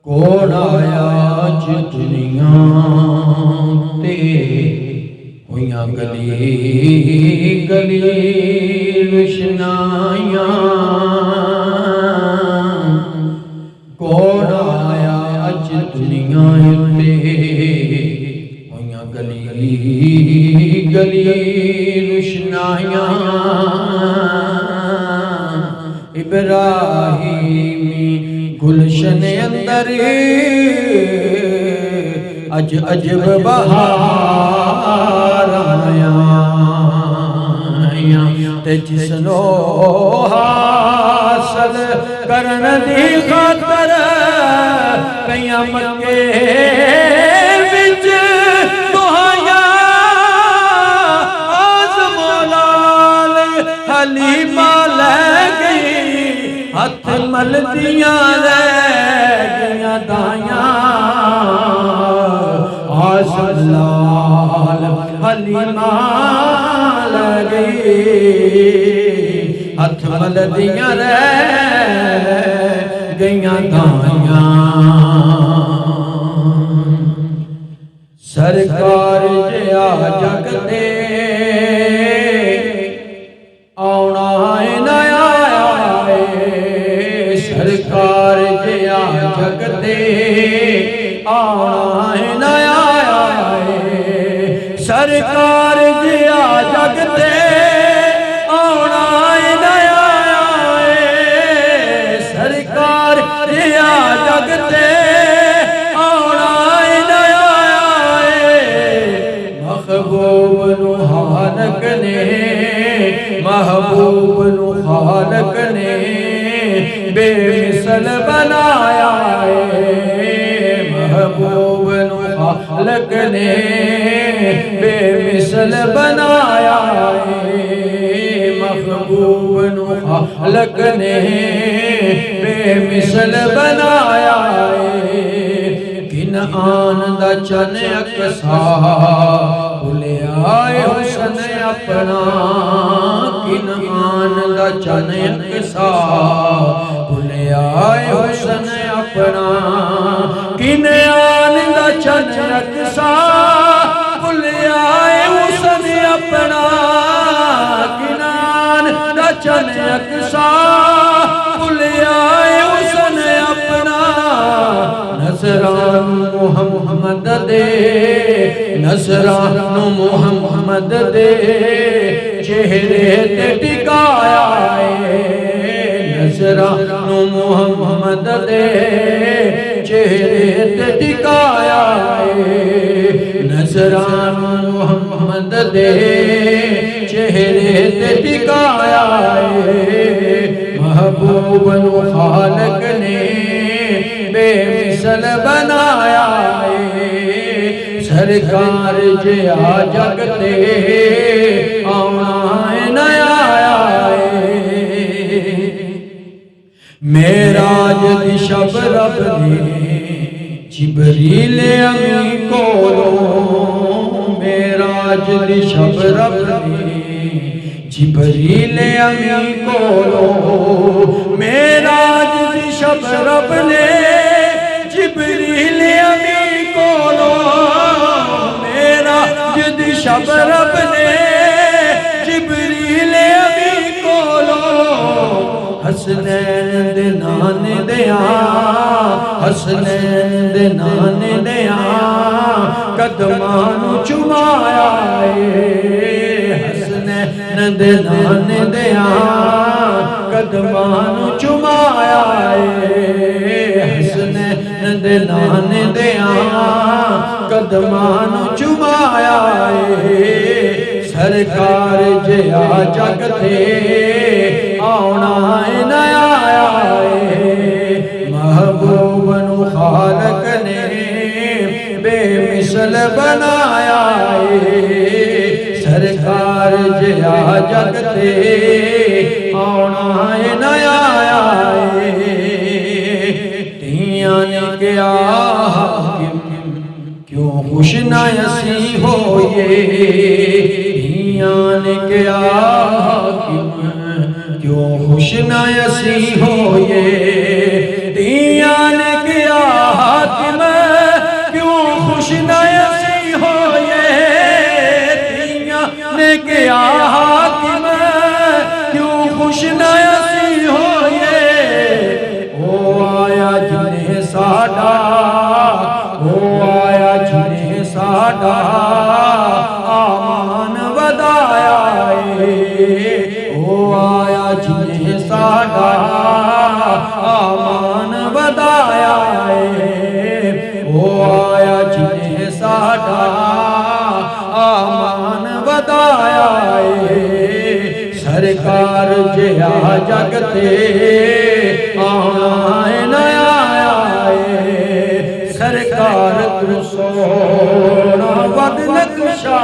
کون آیا اج دنیا تے ہویاں گلی گلی روشنائیاں کون آیا اج دنیا تے ہویاں گلی گلی روشنائیاں ابراہیمی گلشن اندر اج عجب بہار آیاں تے جسنو حاصل کرن دی خاطر قیامت کے وچ دعائیاں آزم و لال حلیمہ لے گئی ہتھ ملدیاں رہ گیاں دائیاں آزم لال حلیمہ لے گئی ہتھ ملدیاں رہ گیاں دائیاں سرکار جیا جگ دے آونا ہے نیا سرکار جیا جگ دے آونا ہے نیا سرکار جیا جگ دے آونا ہے نیا سرکار جیا جگ دے آونا ہے نیا محبوب نو خالق نے محبوب نو خالق نے بے مثل بنایا محبوب نو خالق نے بے مثل بنایا محبوب نو خالق نے بے مثل بنایا کنعان دا چن اقصا بھولے آئے حسن اپنا کنعان دا چن اقصا بھولے آئے حسن اپنا کنعان دا چن اقصا بھولے آئے حسن اپنا کنعان دا چن اقصا بھولے آئے حسن اپنا نصران محمد دے نصران محمد دے چہرے تے ٹکایا نصران محمد دے چہرے تے ٹکایا نصران محمد دے چہرے تے ٹکایا محبوب نو خالق نے بے مثل بنایا سرکار جیا جگ تے آونا ہے نیا معراج دی شب رب نے جبریل امین کولوں معراج دی شب رب نے جبریل امین کولوں معراج دی شب رب نے جبریل امین کولوں معراج دی شب رب نے جبریل امین کولوں حسنین دے نانے دیاں حسنین دے نانے دیاں قدمان چمایا حسنین دے نانے دیاں قدمان چمایا حسنین دے نانے دیاں قدمان چمایا سرکار جیا جگ تے آونا ہے نیا محبوب نو خالق نے بے مثل بنایا سرکار جیا جگ تے آونا ہے نیا تیاں نے کیا حاکم کیوں خوش نہ اسی ہوئے دھیان کے حاکم کیوں خوش نہ اسی ہوئے دھیان کے حاکم کیوں خوش نہ اسی ہوئے دھیان کے حاکم کیوں خوش نہ اسی ہوئے او آیا جنہیں ساڈا او آیا جنہیں ساڈا آمان ودایا او آیا جنہیں ساڈا آمان ودایا او آیا جنہیں ساڈا آمان ودایا سرکار جہا جگتے آنا نہ آیا سرکار تو سونا ود نقشہ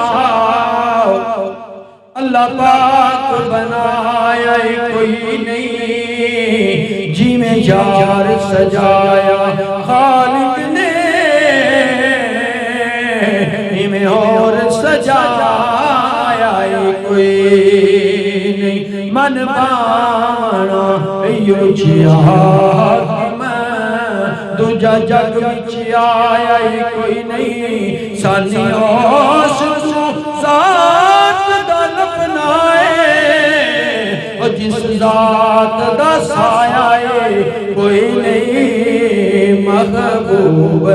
اللہ پاک بنایا کوئی نہیں جی میں یار سجایا خالق نے جی میں اور سجایا کوئی نہیں من بانا ایو جہاد دوجا جگ وچ آیا کوئی نہیں سانی اوس ذات دا لپنائے اور جس ذات دا سایہ کوئی نہیں محبوب